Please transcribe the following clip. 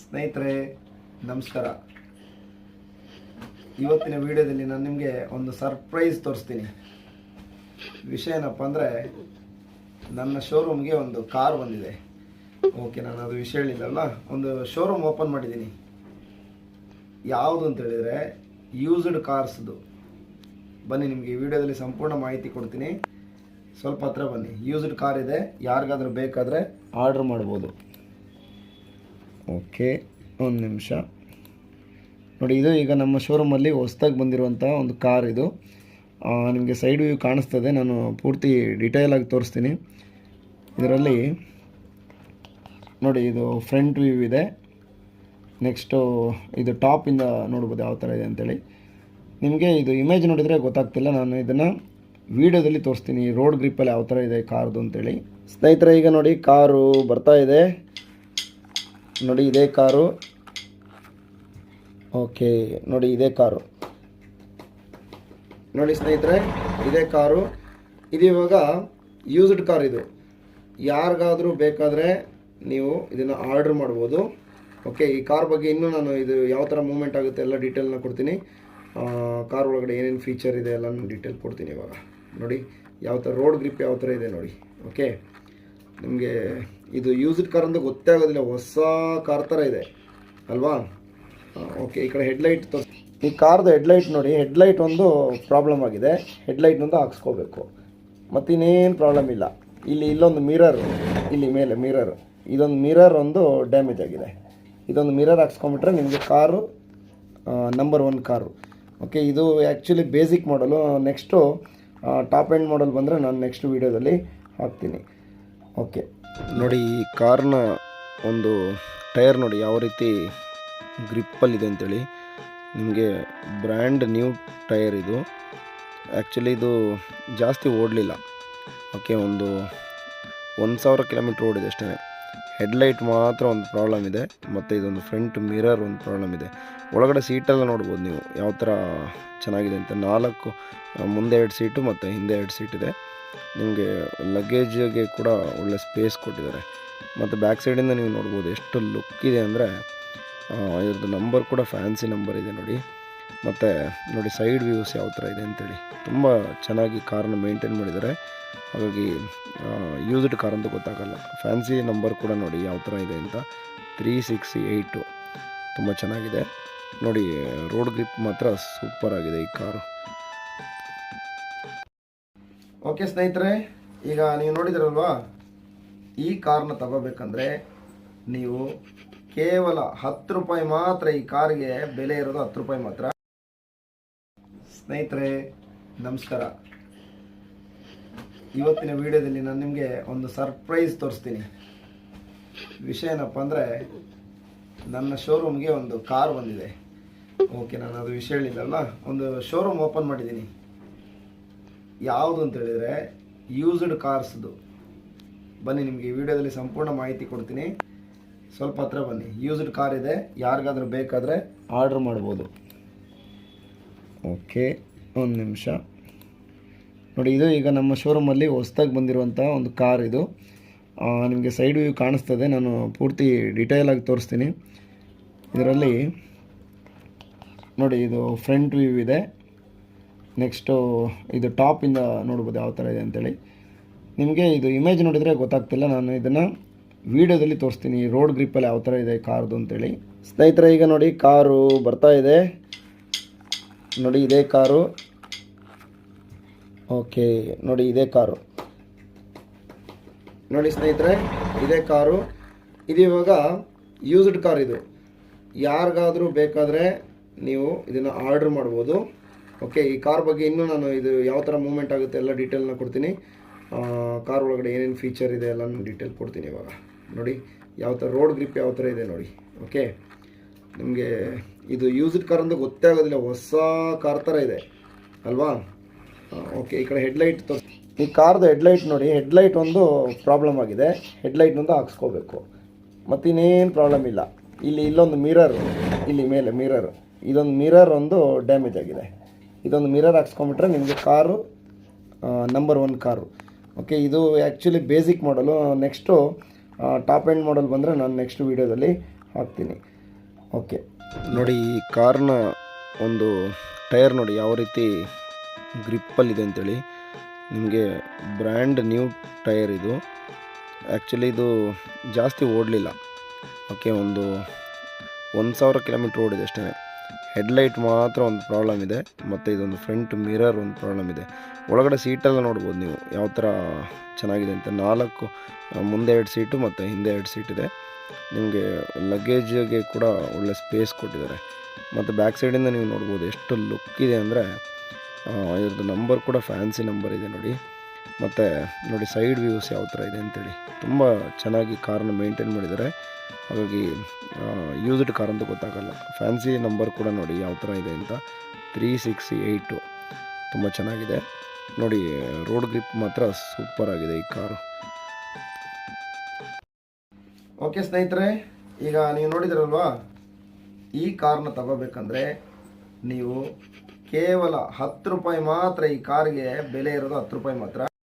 ಸ್ನೇಹಿತರೆ ನಮಸ್ಕಾರ. ಇವತ್ತಿನ ವಿಡಿಯೋದಲ್ಲಿ ನಾನು ನಿಮಗೆ ಒಂದು ಸರ್ಪ್ರೈಸ್ ತೋರಿಸ್ತೀನಿ. ವಿಷಯ ಏನಪ್ಪ ಅಂದರೆ, ನನ್ನ ಶೋರೂಮ್ಗೆ ಒಂದು ಕಾರ್ ಬಂದಿದೆ. ಓಕೆ, ನಾನು ಅದು ವಿಷಯ ಹೇಳಿಲ್ಲಲ್ಲ, ಒಂದು ಶೋರೂಮ್ ಓಪನ್ ಮಾಡಿದ್ದೀನಿ. ಯಾವುದು ಅಂತ ಹೇಳಿದರೆ ಯೂಸ್ಡ್ ಕಾರ್ಸ್ದು. ಬನ್ನಿ, ನಿಮಗೆ ಈ ವಿಡಿಯೋದಲ್ಲಿ ಸಂಪೂರ್ಣ ಮಾಹಿತಿ ಕೊಡ್ತೀನಿ. ಸ್ವಲ್ಪ ಹತ್ರ ಬನ್ನಿ. ಯೂಸ್ಡ್ ಕಾರ್ ಇದೆ, ಯಾರಿಗಾದ್ರೂ ಬೇಕಾದರೆ ಆರ್ಡ್ರ್ ಮಾಡ್ಬೋದು. ಓಕೆ, ಒಂದು ನಿಮಿಷ ನೋಡಿ. ಇದು ಈಗ ನಮ್ಮ ಶೋರೂಮಲ್ಲಿ ಹೊಸ್ದಾಗಿ ಬಂದಿರುವಂಥ ಒಂದು ಕಾರ್. ಇದು ನಿಮಗೆ ಸೈಡ್ ವ್ಯೂ ಕಾಣಿಸ್ತದೆ. ನಾನು ಪೂರ್ತಿ ಡೀಟೇಲಾಗಿ ತೋರಿಸ್ತೀನಿ. ಇದರಲ್ಲಿ ನೋಡಿ, ಇದು ಫ್ರಂಟ್ ವ್ಯೂ ಇದೆ. ನೆಕ್ಸ್ಟು ಇದು ಟಾಪಿಂದ ನೋಡ್ಬೋದು ಯಾವ ಥರ ಇದೆ ಅಂತೇಳಿ. ನಿಮಗೆ ಇದು ಇಮೇಜ್ ನೋಡಿದರೆ ಗೊತ್ತಾಗ್ತಿಲ್ಲ, ನಾನು ಇದನ್ನು ವಿಡಿಯೋದಲ್ಲಿ ತೋರಿಸ್ತೀನಿ. ರೋಡ್ ಗ್ರಿಪ್ಪಲ್ಲಿ ಯಾವ ಥರ ಇದೆ ಕಾರ್ದು ಅಂತೇಳಿ. ಸ್ನೇಹಿತರೆ, ಈಗ ನೋಡಿ ಕಾರು ಬರ್ತಾ ಇದೆ. ನೋಡಿ, ಇದೇ ಕಾರು. ಓಕೆ, ನೋಡಿ ಇದೇ ಕಾರು. ನೋಡಿ ಸ್ನೇಹಿತರೆ, ಇದೇ ಕಾರು. ಇದು ಇವಾಗ ಯೂಸ್ಡ್ ಕಾರ್. ಇದು ಯಾರಿಗಾದರೂ ಬೇಕಾದರೆ ನೀವು ಇದನ್ನು ಆರ್ಡ್ರ್ ಮಾಡ್ಬೋದು. ಓಕೆ, ಈ ಕಾರ್ ಬಗ್ಗೆ ಇನ್ನೂ ನಾನು ಇದು ಯಾವ ಥರ ಮೂವ್ಮೆಂಟ್ ಆಗುತ್ತೆ ಎಲ್ಲ ಡೀಟೇಲ್ನ ಕೊಡ್ತೀನಿ. ಕಾರ್ ಒಳಗಡೆ ಏನೇನು ಫೀಚರ್ ಇದೆ ಎಲ್ಲ ನಾನು ಡೀಟೇಲ್ ಕೊಡ್ತೀನಿ. ಇವಾಗ ನೋಡಿ ಯಾವ ಥರ ರೋಡ್ ಗ್ರಿಪ್ ಯಾವ ಥರ ಇದೆ ನೋಡಿ. ಓಕೆ, ನಿಮಗೆ ಇದು ಯೂಸ್ಡ್ ಕಾರ್ ಅಂತ ಗೊತ್ತೇ ಆಗೋದಿಲ್ಲ, ಹೊಸ ಕಾರ್ ಥರ ಇದೆ ಅಲ್ವಾ. ಓಕೆ, ಈ ಕಡೆ ಹೆಡ್ಲೈಟ್ ಈ ಕಾರ್ದು ಹೆಡ್ಲೈಟ್ ನೋಡಿ. ಹೆಡ್ಲೈಟ್ ಒಂದು ಪ್ರಾಬ್ಲಮ್ ಆಗಿದೆ. ಹೆಡ್ಲೈಟ್ನೊಂದು ಹಾಕ್ಸ್ಕೋಬೇಕು, ಮತ್ತು ಇನ್ನೇನು ಪ್ರಾಬ್ಲಮ್ ಇಲ್ಲ. ಇಲ್ಲೊಂದು ಮಿರರ್, ಇಲ್ಲಿ ಮೇಲೆ ಮಿರರ್, ಇದೊಂದು ಮಿರರ್ ಒಂದು ಡ್ಯಾಮೇಜ್ ಆಗಿದೆ. ಇದೊಂದು ಮಿರರ್ ಹಾಕ್ಸ್ಕೊಂಬಿಟ್ರೆ ನಿಮಗೆ ಕಾರು ನಂಬರ್ 1 ಕಾರು. ಓಕೆ, ಇದು ಆ್ಯಕ್ಚುಲಿ ಬೇಸಿಕ್ ಮಾಡಲು. ನೆಕ್ಸ್ಟು ಟಾಪ್ ಎಂಡ್ ಮಾಡಲ್ ಬಂದರೆ ನಾನು ನೆಕ್ಸ್ಟ್ ವೀಡಿಯೋದಲ್ಲಿ ಹಾಕ್ತೀನಿ. ಓಕೆ, ನೋಡಿ ಈ ಕಾರ್ನ ಒಂದು ಟೈರ್ ನೋಡಿ ಯಾವ ರೀತಿ ಗ್ರಿಪ್ಪಲ್ಲಿದೆ ಅಂತೇಳಿ. ನಿಮಗೆ ಬ್ರ್ಯಾಂಡ್ ನ್ಯೂ ಟೈರ್ ಇದು. ಆ್ಯಕ್ಚುಲಿ ಇದು ಜಾಸ್ತಿ ಓಡಲಿಲ್ಲ. ಓಕೆ, ಒಂದು 1000 ಕಿಲೋಮೀಟ್ರ್ ಓಡಿದೆ ಅಷ್ಟೇ. ಹೆಡ್ಲೈಟ್ ಮಾತ್ರ ಒಂದು ಪ್ರಾಬ್ಲಮ್ ಇದೆ, ಮತ್ತು ಇದೊಂದು ಫ್ರಂಟ್ ಮಿರರ್ ಒಂದು ಪ್ರಾಬ್ಲಮ್ ಇದೆ. ಒಳಗಡೆ ಸೀಟೆಲ್ಲ ನೋಡ್ಬೋದು ನೀವು ಯಾವ ಥರ ಚೆನ್ನಾಗಿದೆ ಅಂತ. 4 ಮುಂದೆ 2 ಸೀಟು ಮತ್ತು ಹಿಂದೆ 2 ಸೀಟ್ ಇದೆ. ನಿಮಗೆ ಲಗೇಜ್ಗೆ ಕೂಡ ಒಳ್ಳೆ ಸ್ಪೇಸ್ ಕೊಟ್ಟಿದ್ದಾರೆ. ಮತ್ತು ಬ್ಯಾಕ್ ಸೈಡಿಂದ ನೀವು ನೋಡ್ಬೋದು ಎಷ್ಟು ಲುಕ್ ಇದೆ ಅಂದರೆ. ಇದ್ರದ್ದು ನಂಬರ್ ಕೂಡ ಫ್ಯಾನ್ಸಿ ನಂಬರ್ ಇದೆ ನೋಡಿ. ಮತ್ತು ನೋಡಿ ಸೈಡ್ ವ್ಯೂಸ್ ಯಾವ ಥರ ಇದೆ ಅಂತೇಳಿ. ತುಂಬ ಚೆನ್ನಾಗಿ ಕಾರ್ನ ಮೇಂಟೈನ್ ಮಾಡಿದ್ದಾರೆ. ಹಾಗಾಗಿ ಯೂಸ್ಡ್ ಕಾರ್ ಅಂತ ಗೊತ್ತಾಗಲ್ಲ. ಫ್ಯಾನ್ಸಿ ನಂಬರ್ ಕೂಡ ನೋಡಿ ಯಾವ ಥರ ಇದೆ ಅಂತ. 368 ತುಂಬ ಚೆನ್ನಾಗಿದೆ ನೋಡಿ. ರೋಡ್ ಗ್ರಿಪ್ ಮಾತ್ರ ಸೂಪರ್ ಆಗಿದೆ ಈ ಕಾರು. ಓಕೆ ಸ್ನೇಹಿತರೆ, ಈಗ ನೀವು ನೋಡಿದಿರಲ್ವಾ, ಈ ಕಾರ್ನ ತಗೋಬೇಕಂದ್ರೆ ನೀವು ಕೇವಲ 10 ರೂಪಾಯಿ ಮಾತ್ರ. ಈ ಕಾರ್ಗೆ ಬೆಲೆ ಇರೋದು 10 ರೂಪಾಯಿ ಮಾತ್ರ. ಸ್ನೇಹಿತರೆ ನಮಸ್ಕಾರ. ಇವತ್ತಿನ ವಿಡಿಯೋದಲ್ಲಿ ನಾನು ನಿಮಗೆ ಒಂದು ಸರ್ಪ್ರೈಸ್ ತೋರಿಸ್ತೀನಿ. ವಿಷಯ ಏನಪ್ಪ ಅಂದರೆ, ನನ್ನ ಶೋರೂಮ್ಗೆ ಒಂದು ಕಾರ್ ಬಂದಿದೆ. ಓಕೆ, ನಾನು ಅದು ವಿಷಯ ಹೇಳಿಲ್ಲಲ್ಲ, ಒಂದು ಶೋರೂಮ್ ಓಪನ್ ಮಾಡಿದ್ದೀನಿ. ಯಾವುದು ಅಂತ ಹೇಳಿದರೆ ಯೂಸ್ಡ್ ಕಾರ್ಸ್ದು. ಬನ್ನಿ, ನಿಮಗೆ ಈ ವಿಡಿಯೋದಲ್ಲಿ ಸಂಪೂರ್ಣ ಮಾಹಿತಿ ಕೊಡ್ತೀನಿ. ಸ್ವಲ್ಪ ಹತ್ರ ಬನ್ನಿ. ಯೂಸ್ಡ್ ಕಾರ್ ಇದೆ, ಯಾರಿಗಾದ್ರೂ ಬೇಕಾದರೆ ಆರ್ಡ್ರ್ ಮಾಡ್ಬೋದು. ಓಕೆ, ಒಂದು ನಿಮಿಷ ನೋಡಿ. ಇದು ಈಗ ನಮ್ಮ ಶೋರೂಮಲ್ಲಿ ಹೊಸ್ದಾಗಿ ಬಂದಿರುವಂಥ ಒಂದು ಕಾರ್. ಇದು ನಿಮಗೆ ಸೈಡ್ ವ್ಯೂ ಕಾಣಿಸ್ತದೆ. ನಾನು ಪೂರ್ತಿ ಡೀಟೇಲಾಗಿ ತೋರಿಸ್ತೀನಿ. ಇದರಲ್ಲಿ ನೋಡಿ, ಇದು ಫ್ರಂಟ್ ವ್ಯೂ ಇದೆ. ನೆಕ್ಸ್ಟು ಇದು ಟಾಪಿಂದ ನೋಡ್ಬೋದು ಯಾವ ಥರ ಇದೆ ಅಂತೇಳಿ. ನಿಮಗೆ ಇದು ಇಮೇಜ್ ನೋಡಿದರೆ ಗೊತ್ತಾಗ್ತಿಲ್ಲ, ನಾನು ಇದನ್ನು ವಿಡಿಯೋದಲ್ಲಿ ತೋರಿಸ್ತೀನಿ. ರೋಡ್ ಗ್ರಿಪ್ಪಲ್ಲಿ ಯಾವ ಥರ ಇದೆ ಕಾರ್ದು ಅಂತೇಳಿ. ಸ್ನೇಹಿತರೆ, ಈಗ ನೋಡಿ ಕಾರು ಬರ್ತಾ ಇದೆ. ನೋಡಿ ಇದೇ ಕಾರು. ಓಕೆ, ನೋಡಿ ಇದೇ ಕಾರು. ನೋಡಿ ಸ್ನೇಹಿತರೆ, ಇದೇ ಕಾರು. ಇದು ಇವಾಗ ಯೂಸ್ಡ್ ಕಾರ್. ಇದು ಯಾರಿಗಾದರೂ ಬೇಕಾದರೆ ನೀವು ಇದನ್ನು ಆರ್ಡ್ರ್ ಮಾಡ್ಬೋದು. ಓಕೆ, ಈ ಕಾರ್ ಬಗ್ಗೆ ಇನ್ನೂ ನಾನು ಇದು ಯಾವ ಥರ ಮೂವ್ಮೆಂಟ್ ಆಗುತ್ತೆ ಎಲ್ಲ ಡೀಟೇಲ್ನ ಕೊಡ್ತೀನಿ. ಕಾರ್ ಒಳಗಡೆ ಏನೇನು ಫೀಚರ್ ಇದೆ ಎಲ್ಲ ನಾನು ಡೀಟೇಲ್ ಕೊಡ್ತೀನಿ. ಇವಾಗ ನೋಡಿ ಯಾವ ಥರ ರೋಡ್ ಗ್ರಿಪ್ ಯಾವ ಥರ ಇದೆ ನೋಡಿ. ಓಕೆ, ನಿಮಗೆ ಇದು ಯೂಸ್ಡ್ ಕಾರ್ ಅಂತ ಗೊತ್ತೇ ಆಗೋದಿಲ್ಲ, ಹೊಸ ಕಾರ್ ಥರ ಇದೆ ಅಲ್ವಾ. ಓಕೆ, ಈ ಕಡೆ ಹೆಡ್ಲೈಟ್ ಈ ಕಾರ್ದು ಹೆಡ್ಲೈಟ್ ನೋಡಿ. ಹೆಡ್ಲೈಟ್ ಒಂದು ಪ್ರಾಬ್ಲಮ್ ಆಗಿದೆ. ಹೆಡ್ಲೈಟ್ನೊಂದು ಹಾಕ್ಸ್ಕೋಬೇಕು, ಮತ್ತು ಇನ್ನೇನು ಪ್ರಾಬ್ಲಮ್ ಇಲ್ಲ. ಇಲ್ಲೊಂದು ಮಿರರ್, ಇಲ್ಲಿ ಮೇಲೆ ಮಿರರ್, ಇದೊಂದು ಮಿರರ್ ಒಂದು ಡ್ಯಾಮೇಜ್ ಆಗಿದೆ. ಇದೊಂದು ಮಿರರ್ ಹಾಕ್ಸ್ಕೊಂಬಿಟ್ರೆ ನಿಮಗೆ ಕಾರು ನಂಬರ್ 1 ಕಾರು. ಓಕೆ, ಇದು ಆ್ಯಕ್ಚುಲಿ ಬೇಸಿಕ್ ಮಾಡಲು. ನೆಕ್ಸ್ಟು ಟಾಪ್ ಎಂಡ್ ಮಾಡಲ್ ಬಂದರೆ ನಾನು ನೆಕ್ಸ್ಟ್ ವೀಡಿಯೋದಲ್ಲಿ ಹಾಕ್ತೀನಿ. ಓಕೆ ನೋಡಿ, ಈ ಕಾರ್ನ ಒಂದು ಟೈರ್ ನೋಡಿ ಯಾವ ರೀತಿ ಗ್ರಿಪ್ಪಲ್ಲಿದೆ ಅಂತೇಳಿ. ನಿಮಗೆ ಬ್ರ್ಯಾಂಡ್ ನ್ಯೂ ಟೈರ್ ಇದು. ಆ್ಯಕ್ಚುಲಿ ಇದು ಜಾಸ್ತಿ ಓಡಲಿಲ್ಲ. ಓಕೆ, ಒಂದು 1000 ಕಿಲೋಮೀಟ್ರ್ ಓಡಿದೆ ಅಷ್ಟೇ. ಹೆಡ್ಲೈಟ್ ಮಾತ್ರ ಒಂದು ಪ್ರಾಬ್ಲಮ್ ಇದೆ, ಮತ್ತು ಇದೊಂದು ಫ್ರಂಟ್ ಮಿರರ್ ಒಂದು ಪ್ರಾಬ್ಲಮ್ ಇದೆ. ಒಳಗಡೆ ಸೀಟೆಲ್ಲ ನೋಡ್ಬೋದು ನೀವು ಯಾವ ಥರ ಚೆನ್ನಾಗಿದೆ ಅಂತ. 4 ಮುಂದೆ 2 ಸೀಟು ಮತ್ತು ಹಿಂದೆ 2 ಸೀಟ್ ಇದೆ. ನಿಮಗೆ ಲಗೇಜ್ಗೆ ಕೂಡ ಒಳ್ಳೆ ಸ್ಪೇಸ್ ಕೊಟ್ಟಿದ್ದಾರೆ. ಮತ್ತು ಬ್ಯಾಕ್ ಸೈಡಿಂದ ನೀವು ನೋಡ್ಬೋದು ಎಷ್ಟು ಲುಕ್ ಇದೆ ಅಂದರೆ. ಇದ್ರದ್ದು ನಂಬರ್ ಕೂಡ ಫ್ಯಾನ್ಸಿ ನಂಬರ್ ಇದೆ ನೋಡಿ. ಮತ್ತು ನೋಡಿ ಸೈಡ್ ವ್ಯೂಸ್ ಯಾವ ಥರ ಇದೆ ಅಂತೇಳಿ. ತುಂಬ ಚೆನ್ನಾಗಿ ಕಾರ್ನ ಮೇಂಟೈನ್ ಮಾಡಿದ್ದಾರೆ. ಹಾಗಾಗಿ ಯೂಸ್ಡ್ ಕಾರ್ ಅಂತ ಗೊತ್ತಾಗಲ್ಲ. ಫ್ಯಾನ್ಸಿ ನಂಬರ್ ಕೂಡ ನೋಡಿ ಯಾವ ಥರ ಇದೆ ಅಂತ, 368. ತುಂಬ ಚೆನ್ನಾಗಿದೆ ನೋಡಿ. ರೋಡ್ ಗ್ರಿಪ್ ಮಾತ್ರ ಸೂಪರ್ ಆಗಿದೆ ಈ ಕಾರು. ಓಕೆ ಸ್ನೇಹಿತರೆ, ಈಗ ನೀವು ನೋಡಿದ್ರಲ್ವಾ, ಈ ಕಾರ್ನ ತಗೋಬೇಕಂದ್ರೆ ನೀವು ಕೇವಲ 10 ರೂಪಾಯಿ ಮಾತ್ರ. ಈ ಕಾರ್ಗೆ ಬೆಲೆ ಇರೋದು 10 ರೂಪಾಯಿ ಮಾತ್ರ.